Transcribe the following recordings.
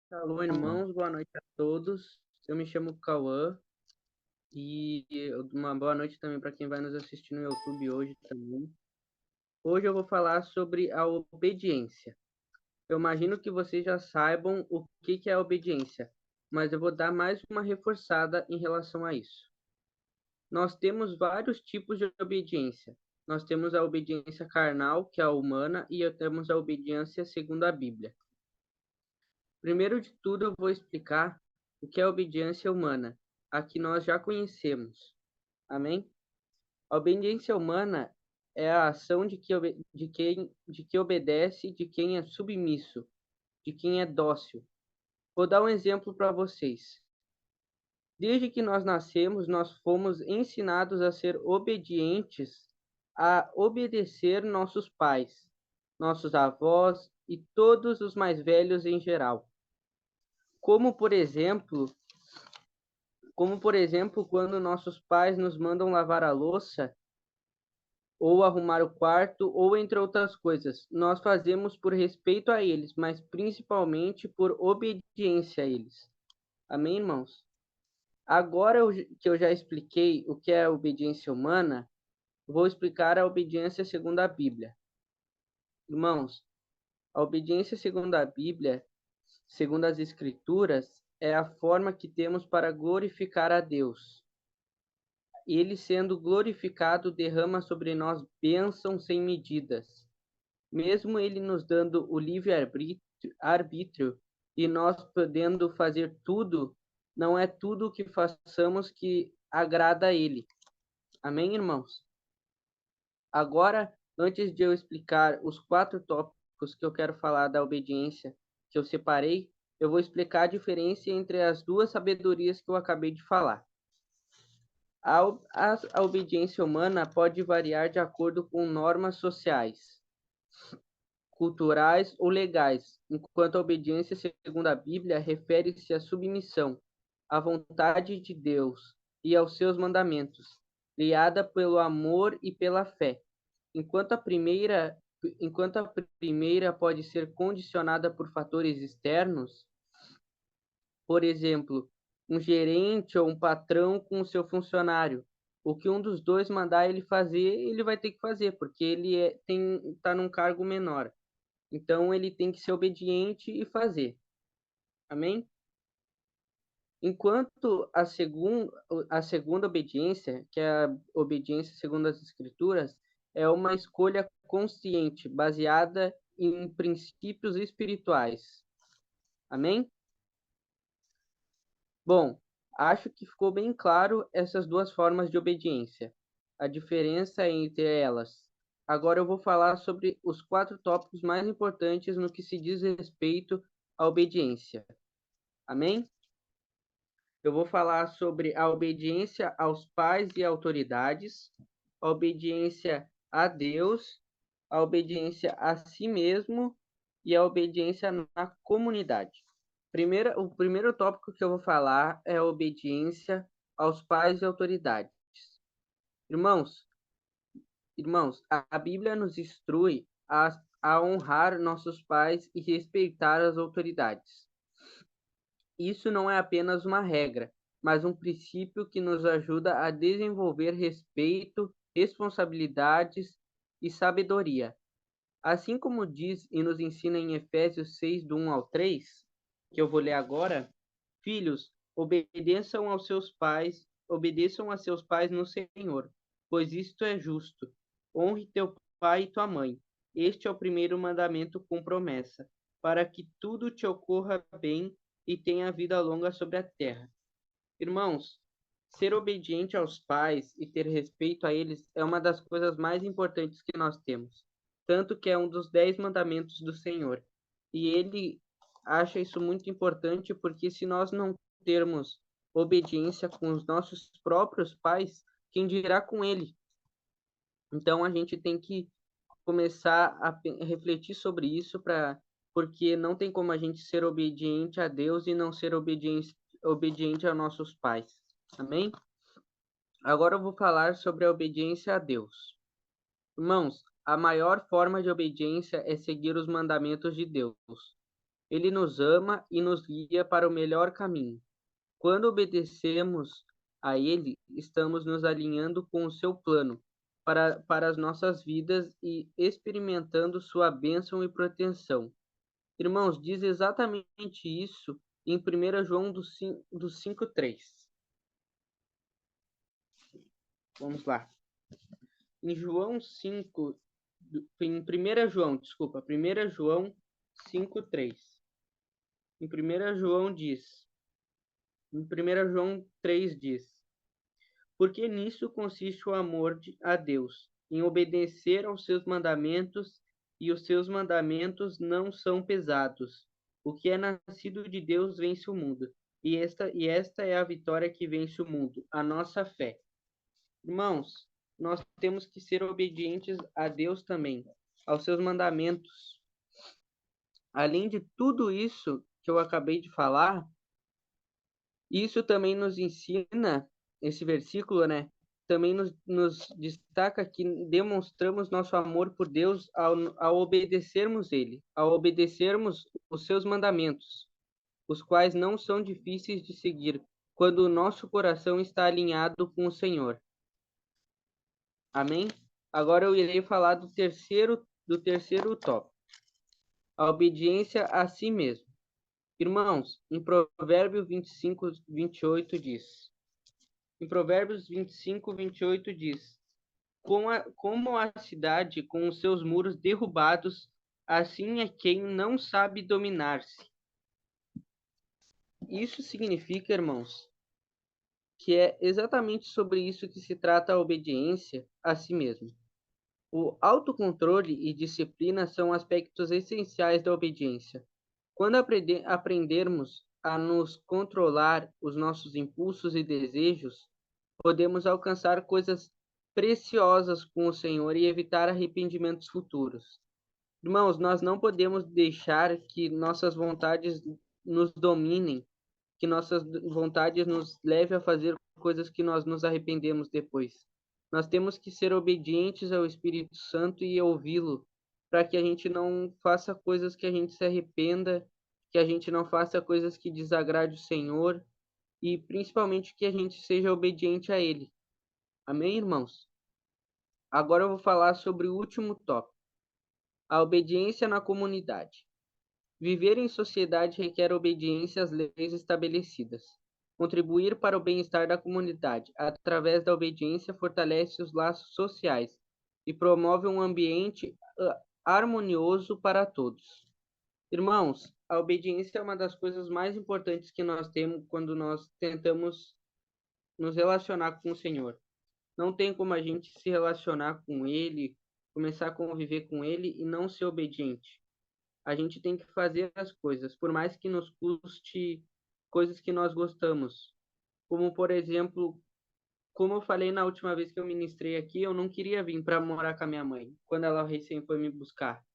Alô, irmãos, boa noite a todos. Eu me chamo Cauã e uma boa noite também para quem vai nos assistir no YouTube hoje também. Hoje eu vou falar sobre a obediência. Eu imagino que vocês já saibam o que que é a obediência, mas eu vou dar mais uma reforçada em relação a isso. Nós temos vários tipos de obediência. Nós temos a obediência carnal, que é a humana, e temos a obediência segundo a Bíblia. Primeiro de tudo, eu vou explicar o que é a obediência humana, a que nós já conhecemos. Amém? A obediência humana é a ação de quem obedece, de quem é submisso, de quem é dócil. Vou dar um exemplo para vocês. Desde que nós nascemos, nós fomos ensinados a ser obedientes, a obedecer nossos pais, nossos avós e todos os mais velhos em geral. Como, por exemplo, quando nossos pais nos mandam lavar a louça, ou arrumar o quarto, ou entre outras coisas. Nós fazemos por respeito a eles, mas principalmente por obediência a eles. Amém, irmãos? Agora que eu já expliquei o que é a obediência humana, vou explicar a obediência segundo a Bíblia. Irmãos, a obediência segundo a Bíblia, segundo as Escrituras, é a forma que temos para glorificar a Deus. Ele, sendo glorificado, derrama sobre nós bênçãos sem medidas. Mesmo ele nos dando o livre-arbítrio e nós podendo fazer tudo, não é tudo o que façamos que agrada a ele. Amém, irmãos? Agora, antes de eu explicar os 4 tópicos que eu quero falar da obediência que eu separei, eu vou explicar a diferença entre as duas sabedorias que eu acabei de falar. A obediência humana pode variar de acordo com normas sociais, culturais ou legais, enquanto a obediência segundo a Bíblia refere-se à submissão à vontade de Deus e aos seus mandamentos, guiada pelo amor e pela fé. Enquanto a primeira, enquanto a primeira pode ser condicionada por fatores externos, por exemplo, um gerente ou um patrão com o seu funcionário. O que um dos dois mandar ele fazer, ele vai ter que fazer, porque ele está num cargo menor. Então, ele tem que ser obediente e fazer. Amém? Enquanto a segunda obediência, que é a obediência segundo as Escrituras, é uma escolha consciente, baseada em princípios espirituais. Amém? Bom, acho que ficou bem claro essas duas formas de obediência, a diferença entre elas. Agora eu vou falar sobre os 4 tópicos mais importantes no que se diz respeito à obediência. Amém? Eu vou falar sobre a obediência aos pais e autoridades, a obediência a Deus, a obediência a si mesmo e a obediência na comunidade. O primeiro tópico que eu vou falar é a obediência aos pais e autoridades. Irmãos, a Bíblia nos instrui a honrar nossos pais e respeitar as autoridades. Isso não é apenas uma regra, mas um princípio que nos ajuda a desenvolver respeito, responsabilidades e sabedoria. Assim como diz e nos ensina em Efésios 6, do 1 ao 3, que eu vou ler agora, filhos, obedeçam a seus pais no Senhor, pois isto é justo. Honre teu pai e tua mãe. Este é o primeiro mandamento com promessa, para que tudo te ocorra bem e tenha vida longa sobre a terra. Irmãos, ser obediente aos pais e ter respeito a eles é uma das coisas mais importantes que nós temos. Tanto que é um dos 10 mandamentos do Senhor. E ele acha isso muito importante porque se nós não termos obediência com os nossos próprios pais, quem dirá com ele? Então a gente tem que começar a refletir sobre isso porque não tem como a gente ser obediente a Deus e não ser obediente aos nossos pais. Amém? Agora eu vou falar sobre a obediência a Deus. Irmãos, a maior forma de obediência é seguir os mandamentos de Deus. Ele nos ama e nos guia para o melhor caminho. Quando obedecemos a Ele, estamos nos alinhando com o seu plano para as nossas vidas e experimentando sua bênção e proteção. Irmãos, diz exatamente isso em 1 João do 5:3. Vamos lá. Em João 5, em 1 João, desculpa, 1 João 5:3. Em 1 João diz, em 1 João 3 diz: porque nisso consiste o amor a Deus, em obedecer aos seus mandamentos, e os seus mandamentos não são pesados. O que é nascido de Deus vence o mundo, e esta é a vitória que vence o mundo, a nossa fé. Irmãos, nós temos que ser obedientes a Deus também, aos seus mandamentos. Além de tudo isso que eu acabei de falar, isso também nos ensina, esse versículo, né? Também nos destaca que demonstramos nosso amor por Deus ao obedecermos Ele, ao obedecermos os seus mandamentos, os quais não são difíceis de seguir, quando o nosso coração está alinhado com o Senhor. Amém? Agora eu irei falar do terceiro tópico, a obediência a si mesmo. Irmãos, em Provérbios 25, 28 diz... Em Provérbios 25, 28 diz: como a cidade com os seus muros derrubados, assim é quem não sabe dominar-se. Isso significa, irmãos, que é exatamente sobre isso que se trata a obediência a si mesmo. O autocontrole e disciplina são aspectos essenciais da obediência. Quando aprendermos a nos controlar os nossos impulsos e desejos, podemos alcançar coisas preciosas com o Senhor e evitar arrependimentos futuros. Irmãos, nós não podemos deixar que nossas vontades nos dominem, que nossas vontades nos levem a fazer coisas que nós nos arrependemos depois. Nós temos que ser obedientes ao Espírito Santo e ouvi-lo, para que a gente não faça coisas que a gente se arrependa, que a gente não faça coisas que desagrade o Senhor e principalmente que a gente seja obediente a Ele. Amém, irmãos? Agora eu vou falar sobre o último tópico, a obediência na comunidade. Viver em sociedade requer obediência às leis estabelecidas. Contribuir para o bem-estar da comunidade, através da obediência, fortalece os laços sociais e promove um ambiente harmonioso para todos. Irmãos, a obediência é uma das coisas mais importantes que nós temos quando nós tentamos nos relacionar com o Senhor. Não tem como a gente se relacionar com Ele, começar a conviver com Ele e não ser obediente. A gente tem que fazer as coisas, por mais que nos custe coisas que nós gostamos. Como, por exemplo, como eu falei na última vez que eu ministrei aqui, eu não queria vir para morar com a minha mãe, quando ela recém foi me buscar.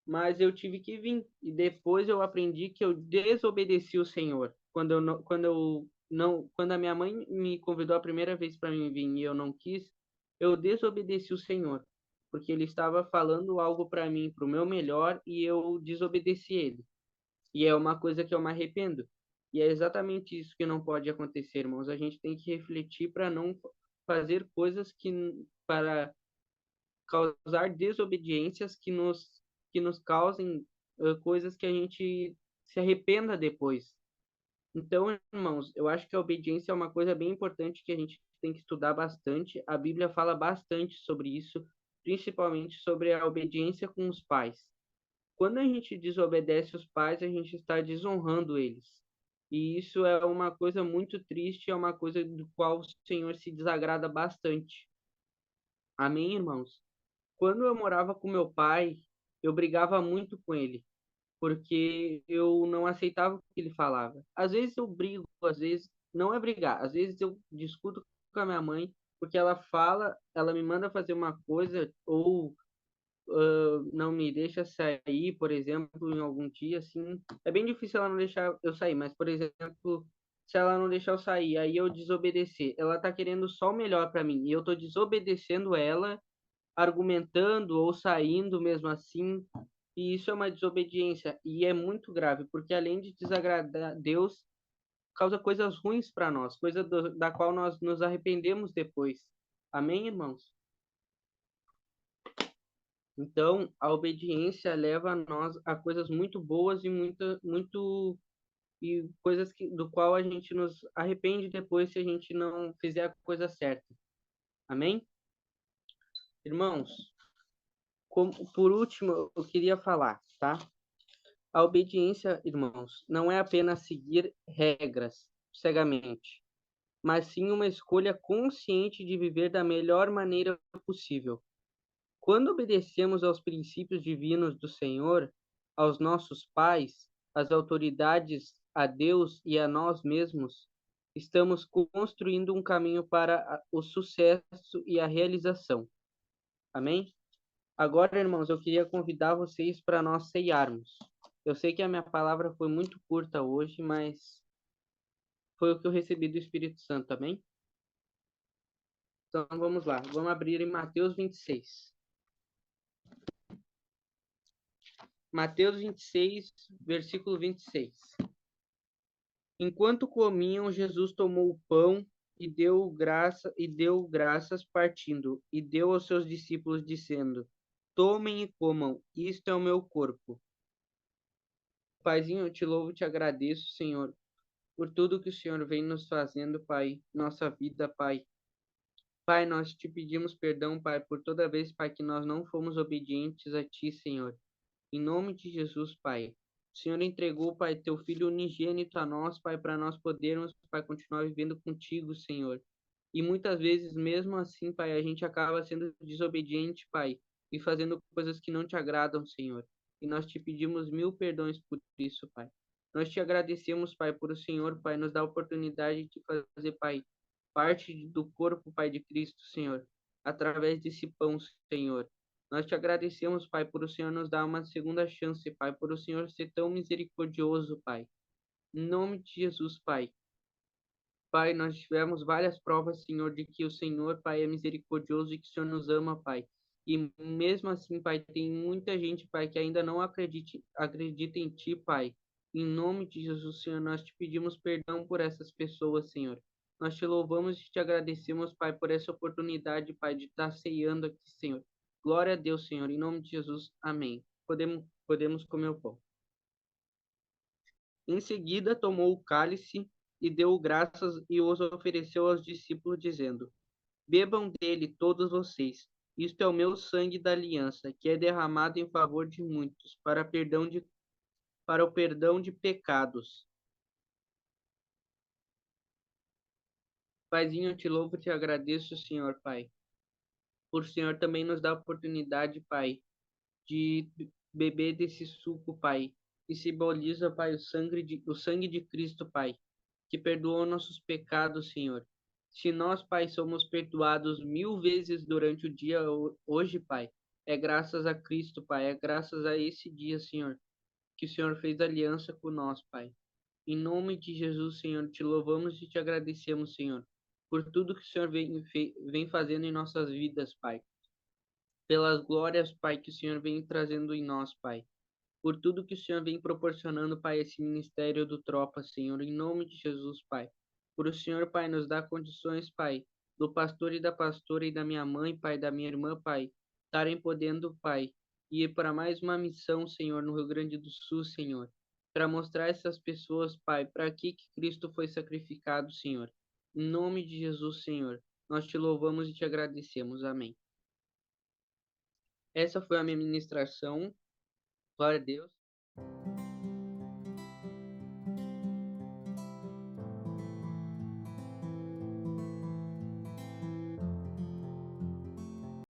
Mas eu tive que vir, e depois eu aprendi que eu desobedeci o Senhor. Quando a minha mãe me convidou a primeira vez para mim vir e eu não quis, eu desobedeci o Senhor, porque ele estava falando algo para mim, para o meu melhor, e eu desobedeci ele. E é uma coisa que eu me arrependo. E é exatamente isso que não pode acontecer, irmãos. A gente tem que refletir para não fazer coisas para causar desobediências que nos causem coisas que a gente se arrependa depois. Então, irmãos, eu acho que a obediência é uma coisa bem importante que a gente tem que estudar bastante. A Bíblia fala bastante sobre isso, principalmente sobre a obediência com os pais. Quando a gente desobedece os pais, a gente está desonrando eles. E isso é uma coisa muito triste, é uma coisa do qual o Senhor se desagrada bastante. Amém, irmãos? Quando eu morava com meu pai, eu brigava muito com ele, porque eu não aceitava o que ele falava. Às vezes eu brigo, às vezes não é brigar, às vezes eu discuto com a minha mãe, porque ela fala, ela me manda fazer uma coisa, ou não me deixa sair, por exemplo, em algum dia, assim. É bem difícil ela não deixar eu sair, mas, por exemplo, se ela não deixar eu sair, aí eu desobedecer, ela tá querendo só o melhor para mim, e eu tô desobedecendo ela, argumentando ou saindo mesmo assim. E isso é uma desobediência e é muito grave, porque além de desagradar a Deus, causa coisas ruins para nós, da qual nós nos arrependemos depois. Amém, irmãos? Então, a obediência leva a nós a coisas muito boas e e coisas do qual a gente nos arrepende depois se a gente não fizer a coisa certa. Amém? Irmãos, por último, eu queria falar, tá? A obediência, irmãos, não é apenas seguir regras cegamente, mas sim uma escolha consciente de viver da melhor maneira possível. Quando obedecemos aos princípios divinos do Senhor, aos nossos pais, às autoridades, a Deus e a nós mesmos, estamos construindo um caminho para o sucesso e a realização. Amém? Agora, irmãos, eu queria convidar vocês para nós ceiarmos. Eu sei que a minha palavra foi muito curta hoje, mas foi o que eu recebi do Espírito Santo, amém? Então vamos lá, vamos abrir em Mateus 26. Mateus 26, versículo 26. Enquanto comiam, Jesus tomou o pão e deu graças partindo, e deu aos seus discípulos, dizendo: Tomem e comam, isto é o meu corpo. Paizinho, eu te louvo e te agradeço, Senhor, por tudo que o Senhor vem nos fazendo, Pai, nossa vida, Pai. Pai, nós te pedimos perdão, Pai, por toda vez, Pai, que nós não fomos obedientes a Ti, Senhor. Em nome de Jesus, Pai. O Senhor entregou, Pai, Teu Filho unigênito a nós, Pai, para nós podermos, Pai, continuar vivendo contigo, Senhor. E muitas vezes, mesmo assim, Pai, a gente acaba sendo desobediente, Pai, e fazendo coisas que não te agradam, Senhor. E nós te pedimos mil perdões por isso, Pai. Nós te agradecemos, Pai, por o Senhor, Pai, nos dar a oportunidade de fazer, Pai, parte do corpo, Pai, de Cristo, Senhor, através desse pão, Senhor. Nós te agradecemos, Pai, por o Senhor nos dar uma segunda chance, Pai, por o Senhor ser tão misericordioso, Pai. Em nome de Jesus, Pai. Pai, nós tivemos várias provas, Senhor, de que o Senhor, Pai, é misericordioso e que o Senhor nos ama, Pai. E mesmo assim, Pai, tem muita gente, Pai, que ainda não acredita em Ti, Pai. Em nome de Jesus, Senhor, nós te pedimos perdão por essas pessoas, Senhor. Nós te louvamos e te agradecemos, Pai, por essa oportunidade, Pai, de estar ceando aqui, Senhor. Glória a Deus, Senhor. Em nome de Jesus, amém. Podemos comer o pão. Em seguida, tomou o cálice e deu graças e os ofereceu aos discípulos, dizendo: Bebam dele todos vocês. Isto é o meu sangue da aliança, que é derramado em favor de muitos, para o perdão de pecados. Paizinho, eu te louvo e te agradeço, Senhor, Pai. Por o Senhor também nos dá a oportunidade, Pai, de beber desse suco, Pai, que simboliza, Pai, o sangue de Cristo, Pai, que perdoou nossos pecados, Senhor. Se nós, Pai, somos perdoados 1000 vezes durante o dia hoje, Pai, é graças a Cristo, Pai, é graças a esse dia, Senhor, que o Senhor fez aliança com nós, Pai. Em nome de Jesus, Senhor, te louvamos e te agradecemos, Senhor, por tudo que o Senhor vem fazendo em nossas vidas, Pai. Pelas glórias, Pai, que o Senhor vem trazendo em nós, Pai. Por tudo que o Senhor vem proporcionando, Pai, esse ministério do Tropa, Senhor, em nome de Jesus, Pai. Por o Senhor, Pai, nos dar condições, Pai, do pastor e da pastora e da minha mãe, Pai, da minha irmã, Pai, estarem podendo, Pai, ir para mais uma missão, Senhor, no Rio Grande do Sul, Senhor, para mostrar essas pessoas, Pai, para que Cristo foi sacrificado, Senhor. Em nome de Jesus, Senhor, nós te louvamos e te agradecemos. Amém. Essa foi a minha ministração. Glória a Deus.